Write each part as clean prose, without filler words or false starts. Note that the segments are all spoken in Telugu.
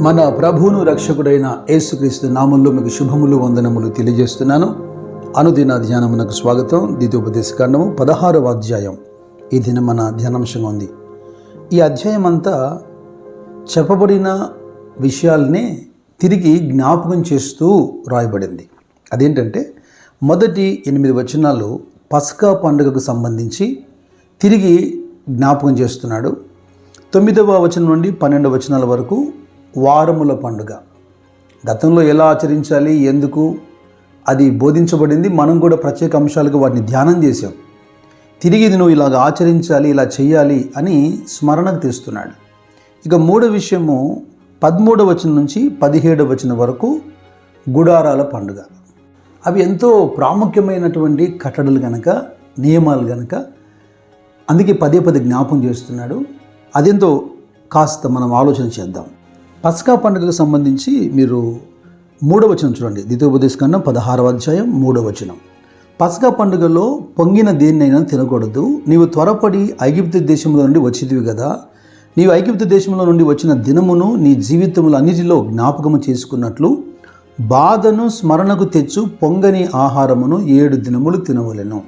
మన ప్రభువును రక్షకుడైన యేసుక్రీస్తు నామంలో మీకు శుభములు వందనములు తెలియజేస్తున్నాను. అనుదిన ధ్యానమునకు స్వాగతం. ద్వితీయోపదేశకాండము 16వ అధ్యాయం ఈ దినం మన ధ్యానాంశంగా ఉంది. ఈ అధ్యాయం అంతా చెప్పబడిన విషయాలనే తిరిగి జ్ఞాపకం చేస్తూ రాయబడింది. అదేంటంటే మొదటి 8 వచనాలు పస్కా పండుగకు సంబంధించి తిరిగి జ్ఞాపకం చేస్తున్నాడు. 9వ వచనం నుండి 12వ వచనాల వరకు వారముల పండుగ గతంలో ఎలా ఆచరించాలి, ఎందుకు అది బోధించబడింది. మనం కూడా ప్రత్యేక అంశాలుగా వాటిని ధ్యానం చేసాం. తిరిగి ఇది నువ్వు ఇలాగ ఆచరించాలి, ఇలా చేయాలి అని స్మరణకు తెస్తున్నాడు. ఇక మూడో విషయము 13వ వచనం నుంచి 17వ వచనం వరకు గుడారాల పండుగ. అవి ఎంతో ప్రాముఖ్యమైనటువంటి కట్టడలు కనుక, నియమాలు కనుక అందుకే పదే జ్ఞాపం చేస్తున్నాడు. అదేంతో కాస్త మనం ఆలోచన చేద్దాం. పస్కా పండుగకు సంబంధించి మీరు 3వ వచనం చూడండి. ద్వితీయోపదేశకాండం 16వ అధ్యాయం 3వ వచనం. పస్కా పండుగలో పొంగిన దేన్నైనా తినకూడదు. నీవు త్వరపడి ఐగుప్తు దేశంలో నుండి వచ్చిదివి కదా. నీవు ఐగుప్తు దేశంలో నుండి వచ్చిన దినమును నీ జీవితములు అన్నిటిలో జ్ఞాపకము చేసుకున్నట్లు బాధను స్మరణకు తెచ్చు పొంగని ఆహారమును 7 దినములు తినవలెను.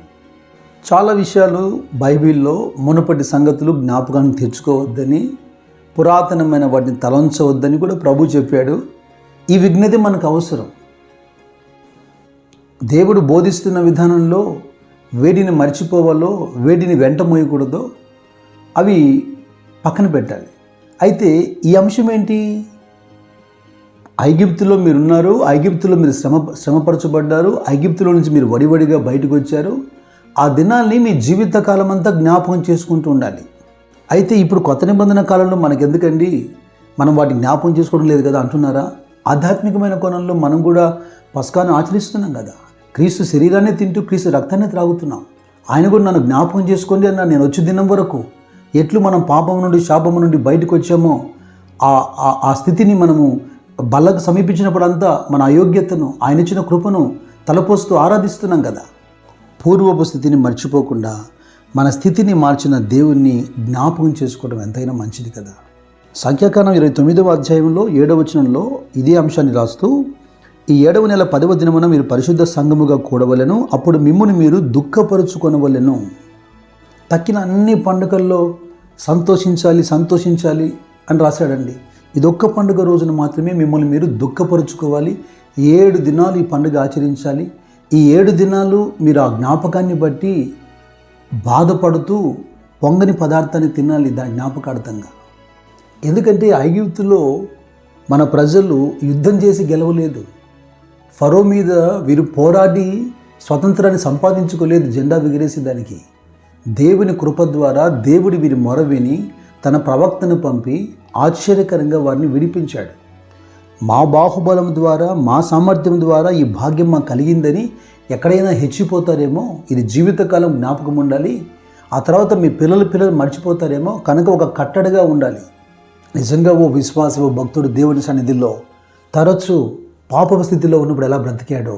చాలా విషయాలు బైబిల్లో మునుపటి సంగతులు జ్ఞాపకానికి తెచ్చుకోవద్దని, పురాతనమైన వాటిని తలంచవద్దని కూడా ప్రభు చెప్పాడు. ఈ విజ్ఞత మనకు అవసరం. దేవుడు బోధిస్తున్న విధానంలో వేడిని మర్చిపోవాలో, వేడిని వెంట మోయకూడదో అవి పక్కన పెట్టాలి. అయితే ఈ అంశం ఏంటి? ఐగుప్తులో మీరున్నారు, ఐగుప్తులో మీరు శ్రమపరచబడ్డారు, ఐగుప్తులో నుంచి మీరు వడివడిగా బయటకు వచ్చారు. ఆ దినాల్ని మీ జీవితకాలం అంతా జ్ఞాపకం చేసుకుంటూ ఉండాలి. అయితే ఇప్పుడు కొత్త నిబంధన కాలంలో మనకెందుకండి, మనం వాటిని జ్ఞాపకం చేసుకోవడం లేదు కదా అంటున్నారా? ఆధ్యాత్మికమైన కోణంలో మనం కూడా పస్కాను ఆచరిస్తున్నాం కదా. క్రీస్తు శరీరాన్ని తింటూ క్రీస్తు రక్తాన్ని త్రాగుతున్నాం. ఆయన కూడా నన్ను జ్ఞాపకం చేసుకోండి అన్నా. నేను వచ్చే దినం వరకు ఎట్లు మనం పాపం నుండి, శాపము నుండి బయటకు వచ్చామో ఆ స్థితిని మనము బల్లకు సమీపించినప్పుడంతా మన అయోగ్యతను, ఆయన ఇచ్చిన కృపను తలపోస్తూ ఆరాధిస్తున్నాం కదా. పూర్వపు స్థితిని మర్చిపోకుండా మన స్థితిని మార్చిన దేవుణ్ణి జ్ఞాపకం చేసుకోవడం ఎంతైనా మంచిది కదా. సంఖ్యాకాండం 29వ అధ్యాయంలో 7వ వచనంలో ఇదే అంశాన్ని రాస్తూ, ఈ 7వ నెల 10వ దినమున మీరు పరిశుద్ధ సంఘముగా కూడవలెను, అప్పుడు మిమ్మును మీరు దుఃఖపరుచుకొనవలెను. తక్కిన అన్ని పండుగల్లో సంతోషించాలి అని రాశాడండి. ఇదొక్క పండుగ రోజున మాత్రమే మిమ్మల్ని మీరు దుఃఖపరుచుకోవాలి. 7 దినాలు ఈ పండుగ ఆచరించాలి. ఈ 7 దినాలు మీరు ఆ జ్ఞాపకాన్ని బట్టి బాధపడుతూ పొంగని పదార్థాన్ని తినాలి, దాని జ్ఞాపకార్థంగా. ఎందుకంటే ఐగుప్తులో మన ప్రజలు యుద్ధం చేసి గెలవలేదు. ఫరో మీద వీరు పోరాడి స్వతంత్రాన్ని సంపాదించుకోలేదు, జెండా ఎగిరేసి దానికి. దేవుని కృప ద్వారా దేవుడి వీరి మొర విని తన ప్రవక్తను పంపి ఆశ్చర్యకరంగా వారిని విడిపించాడు. మా బాహుబలం ద్వారా, మా సామర్థ్యం ద్వారా ఈ భాగ్యం మాకు కలిగిందని ఎక్కడైనా హెచ్చిపోతారేమో. ఇది జీవితకాలం జ్ఞాపకం ఉండాలి. ఆ తర్వాత మీ పిల్లలు మర్చిపోతారేమో. కనుక ఒక కట్టడిగా ఉండాలి. నిజంగా ఓ విశ్వాస, ఓ భక్తుడు దేవుని సన్నిధిలో తరచూ పాప స్థితిలో ఉన్నప్పుడు ఎలా బ్రతికాడో,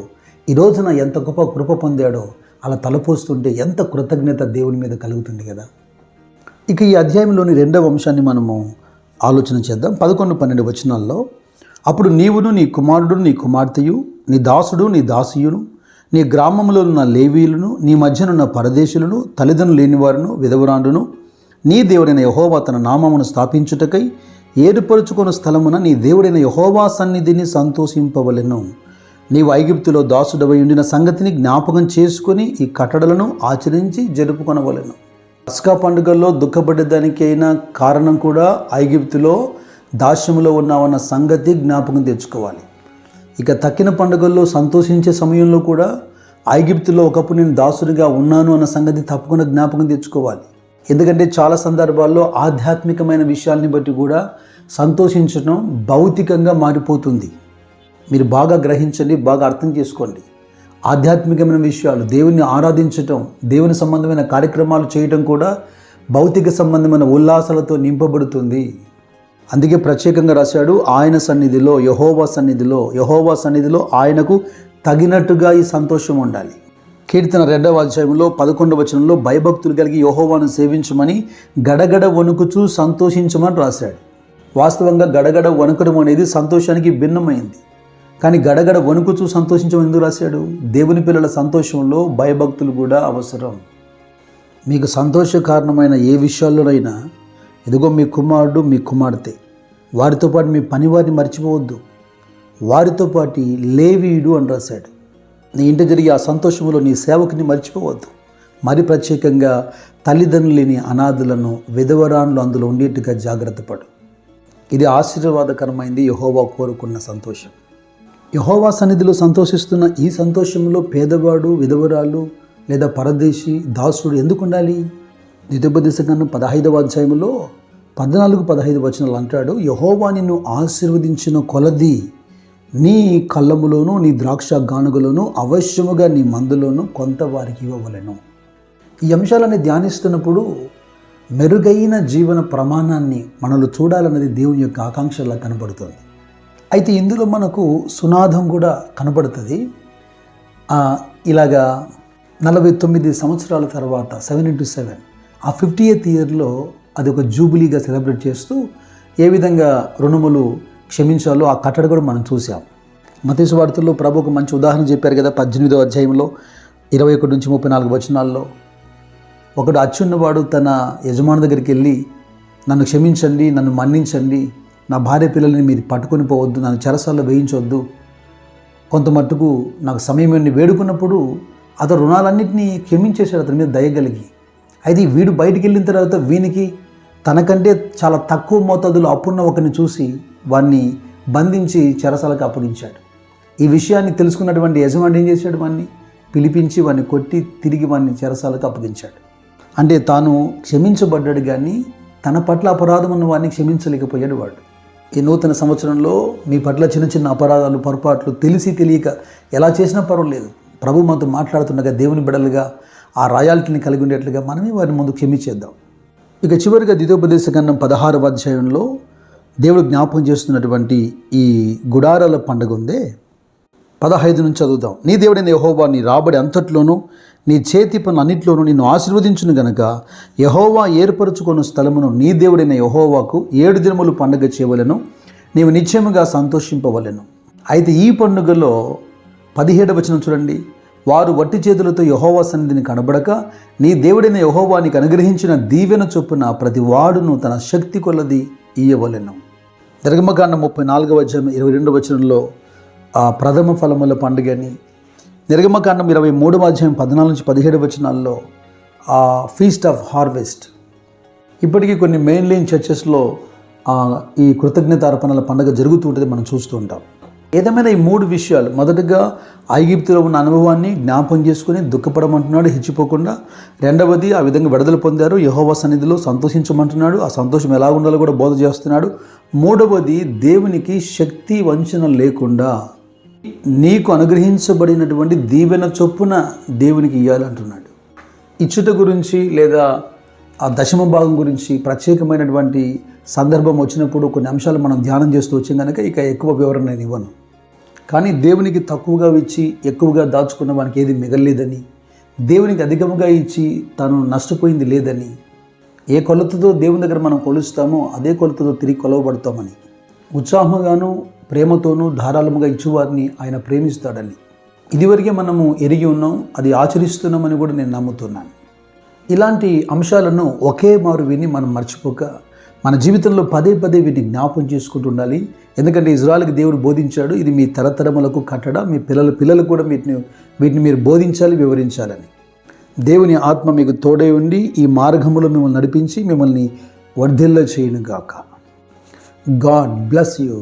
ఈ రోజున ఎంత గొప్ప కృప పొందాడో అలా తలపోస్తుంటే ఎంత కృతజ్ఞత దేవుని మీద కలుగుతుంది కదా. ఇక ఈ అధ్యాయంలోని 2వ అంశాన్ని మనము ఆలోచన చేద్దాం. 11-12 వచనాల్లో, అప్పుడు నీవును, నీ కుమారుడు, నీ కుమార్తెయు, నీ దాసుడు, నీ దాసియును, నీ గ్రామంలో ఉన్న లేవీయులను, నీ మధ్యనున్న పరదేశులను, తల్లిదండ్రులు లేనివారును, విధవరాండును, నీ దేవుడైన యెహోవా తన నామమును స్థాపించుటకై ఏర్పరచుకున్న స్థలమున నీ దేవుడైన యెహోవా సన్నిధిని సంతోషింపవలెను. నీవు ఐగుప్తులో దాసుడవై ఉండిన సంగతిని జ్ఞాపకం చేసుకుని ఈ కట్టడలను ఆచరించి జరుపుకొనవలెను. పస్కా పండుగల్లో దుఃఖపడేదానికైనా కారణం కూడా ఐగుప్తులో దాస్యములో ఉన్నామన్న సంగతి జ్ఞాపకం తెచ్చుకోవాలి. ఇక తక్కిన పండుగల్లో సంతోషించే సమయంలో కూడా ఐగుప్తులో ఒకప్పుడు నేను దాసుడిగా ఉన్నాను అన్న సంగతి తప్పకుండా జ్ఞాపకం తెచ్చుకోవాలి. ఎందుకంటే చాలా సందర్భాల్లో ఆధ్యాత్మికమైన విషయాల్ని బట్టి కూడా సంతోషించడం భౌతికంగా మారిపోతుంది. మీరు బాగా గ్రహించండి, బాగా అర్థం చేసుకోండి. ఆధ్యాత్మికమైన విషయాలు, దేవుని ఆరాధించటం, దేవుని సంబంధమైన కార్యక్రమాలు చేయటం కూడా భౌతిక సంబంధమైన ఉల్లాసాలతో నింపబడుతుంది. అందుకే ప్రత్యేకంగా రాశాడు, ఆయన సన్నిధిలో, యెహోవా సన్నిధిలో ఆయనకు తగినట్టుగా ఈ సంతోషం ఉండాలి. కీర్తన 2వ అధ్యాయంలో 11వ వచనంలో భయభక్తులు కలిగి యెహోవాను సేవించమని గడగడ వణుకుచూ సంతోషించమని రాశాడు. వాస్తవంగా గడగడ వణకడం అనేది సంతోషానికి భిన్నమైంది. కానీ గడగడ వణుకుతూ సంతోషించడం ఎందుకు రాశాడు? దేవుని పిల్లల సంతోషంలో భయభక్తులు కూడా అవసరం. మీకు సంతోష కారణమైన ఏ విషయాల్లోనైనా ఇదిగో మీ కుమారుడు, మీ కుమార్తె, వారితో పాటు మీ పనివారిని మర్చిపోవద్దు. వారితో పాటు లేవీయుడు అని రాశాడు. నీ ఇంట జరిగే ఆ సంతోషంలో నీ సేవకుని మర్చిపోవద్దు. మరి ప్రత్యేకంగా తల్లిదండ్రులు లేని అనాథులను, విధవరాన్లు అందులో ఉండేట్టుగా జాగ్రత్త పడు. ఇది ఆశీర్వాదకరమైంది, యెహోవా కోరుకున్న సంతోషం. యెహోవా సన్నిధిలో సంతోషిస్తున్న ఈ సంతోషంలో పేదవాడు, విధవరాలు లేదా పరదేశి, దాసుడు ఎందుకు ఉండాలి? ద్వితీయోపదేశకాండం 15వ అధ్యాయంలో 14-15 వచనాలు అంటాడు, యెహోవా నిన్ను ఆశీర్వదించిన కొలది నీ కళ్ళములోను, నీ ద్రాక్ష గానుగలోను, అవశ్యముగా నీ మందులోను కొంత వారికి ఇవ్వవలెను. ఈ అంశాలని ధ్యానిస్తున్నప్పుడు మెరుగైన జీవన ప్రమాణాన్ని మనలో చూడాలన్నది దేవుని యొక్క ఆకాంక్షలా కనబడుతుంది. అయితే ఇందులో మనకు సునాదం కూడా కనబడుతుంది. ఇలాగా 49 సంవత్సరాల తర్వాత 7x7 ఆ 50th ఇయర్లో అది ఒక జూబిలీగా సెలబ్రేట్ చేస్తూ ఏ విధంగా రుణములు క్షమించాలో ఆ కట్టడి కూడా మనం చూసాం. మత్తయి సువార్తలో ప్రభు ఒక మంచి ఉదాహరణ చెప్పారు కదా. 18వ అధ్యాయంలో 21-34 వచనాల్లో ఒకడు అచ్చున్నవాడు తన యజమాని దగ్గరికి వెళ్ళి, నన్ను క్షమించండి, నన్ను మన్నించండి, నా భార్య పిల్లల్ని మీరు పట్టుకొని పోవద్దు, నన్ను చెరసాల్లో వేయించవద్దు, కొంత మట్టుకు నాకు సమయం అని వేడుకున్నప్పుడు అతను రుణాలన్నింటినీ క్షమించేశాడు అతని మీద దయగలిగి. అయితే వీడు బయటికి వెళ్ళిన తర్వాత వీనికి తనకంటే చాలా తక్కువ మోతాదులో అప్పున్న ఒకరిని చూసి వాడిని బంధించి చెరసాలకు అప్పగించాడు. ఈ విషయాన్ని తెలుసుకున్నటువంటి యజమాని ఏం చేశాడు? వాడిని పిలిపించి వాడిని కొట్టి తిరిగి వాడిని చెరసాలకు అప్పగించాడు. అంటే తాను క్షమించబడ్డాడు కానీ తన పట్ల అపరాధం ఉన్న వాడిని క్షమించలేకపోయాడు వాడు. ఈ నూతన సంవత్సరంలో మీ పట్ల చిన్న చిన్న అపరాధాలు, పొరపాట్లు తెలిసి తెలియక ఎలా చేసినా పర్వాలేదు, ప్రభు మనతో మాట్లాడుతుండగా దేవుని బిడ్డలుగా ఆ రాయాలిటీని కలిగి ఉండేట్లుగా మనమే వారిని ముందు క్షమించేద్దాం. ఇక చివరిగా ద్వితీయోపదేశకాండం 16వ అధ్యాయంలో దేవుడు జ్ఞాపకం చేస్తున్నటువంటి ఈ గుడారాల పండుగ ఉందే, 15 నుంచి చదువుదాం. నీ దేవుడైన యెహోవా నీ రాబడి అంతట్లోనూ నీ చేతి పనులు అన్నిట్లోనూ నిన్ను ఆశీర్వదించును గనక యెహోవా ఏర్పరచుకున్న స్థలమును నీ దేవుడైన యెహోవాకు 7 దినములు పండుగ చేయవలెను, నీవు నిశ్చయముగా సంతోషింపవలెను. అయితే ఈ పండుగలో 17వ వచనం చూడండి, వారు వట్టి చేతులతో యెహోవా సన్నిధిని కనబడక నీ దేవుడైన యెహోవా నీకు అనుగ్రహించిన దీవెన చొప్పున ప్రతి వాడును తన శక్తి కొలది ఇయ్యవలెను. నిర్గమకాండం 34వ అధ్యాయం 22వ వచనంలో ప్రథమ ఫలముల పండుగ అని, నిర్గమకాండం 23వ అధ్యాయం 14-17 వచనాల్లో ఫీస్ట్ ఆఫ్ హార్వెస్ట్. ఇప్పటికీ కొన్ని మెయిన్ లైన్ చర్చెస్లో ఈ కృతజ్ఞత అర్పణల పండుగ జరుగుతూ ఉంటుంది, మనం చూస్తూ ఉంటాం. ఏదేమైనా ఈ 3 విషయాలు, మొదటగా ఐగుప్తులో ఉన్న అనుభవాన్ని జ్ఞాపం చేసుకుని దుఃఖపడమంటున్నాడు హెచ్చిపోకుండా. రెండవది ఆ విధంగా విడుదల పొందారు, యెహోవా సన్నిధిలో సంతోషించమంటున్నాడు, ఆ సంతోషం ఎలా ఉండాలో కూడా బోధ చేస్తున్నాడు. మూడవది దేవునికి శక్తి వంచన లేకుండా నీకు అనుగ్రహించబడినటువంటి దీవెన చొప్పున దేవునికి ఇవ్వాలంటున్నాడు. ఇచ్చుట గురించి లేదా ఆ దశమ భాగం గురించి ప్రత్యేకమైనటువంటి సందర్భం వచ్చినప్పుడు కొన్ని అంశాలు మనం ధ్యానం చేస్తూ వచ్చాం కనుక ఇక ఎక్కువ వివరణ నేను ఇవ్వను. కానీ దేవునికి తక్కువగా ఇచ్చి ఎక్కువగా దాచుకున్న వానికి ఏది మిగలలేదని, దేవునికి అధికంగా ఇచ్చి తాను నష్టపోయింది లేదని, ఏ కొలతతో దేవుని దగ్గర మనం కొలుస్తామో అదే కొలతతో తిరిగి కొలవబడతామని, ఉత్సాహంగాను ప్రేమతోనూ ధారాళముగా ఇచ్చేవారిని ఆయన ప్రేమిస్తాడని ఇదివరకే మనము ఎరిగి ఉన్నాం, అది ఆచరిస్తున్నామని కూడా నేను నమ్ముతున్నాను. ఇలాంటి అంశాలను ఒకే మారు విని మనం మర్చిపోక మన జీవితంలో పదే వీటిని జ్ఞాపం చేసుకుంటూ ఉండాలి. ఎందుకంటే ఇజ్రాయెల్కి దేవుడు బోధించాడు, ఇది మీ తరతరములకు కట్టడ, మీ పిల్లలకు కూడా వీటిని మీరు బోధించాలి, వివరించాలని. దేవుని ఆత్మ మీకు తోడై ఉండి ఈ మార్గములో మిమ్మల్ని నడిపించి మిమ్మల్ని వర్ధిల్ల చేయునుగాక. God bless you.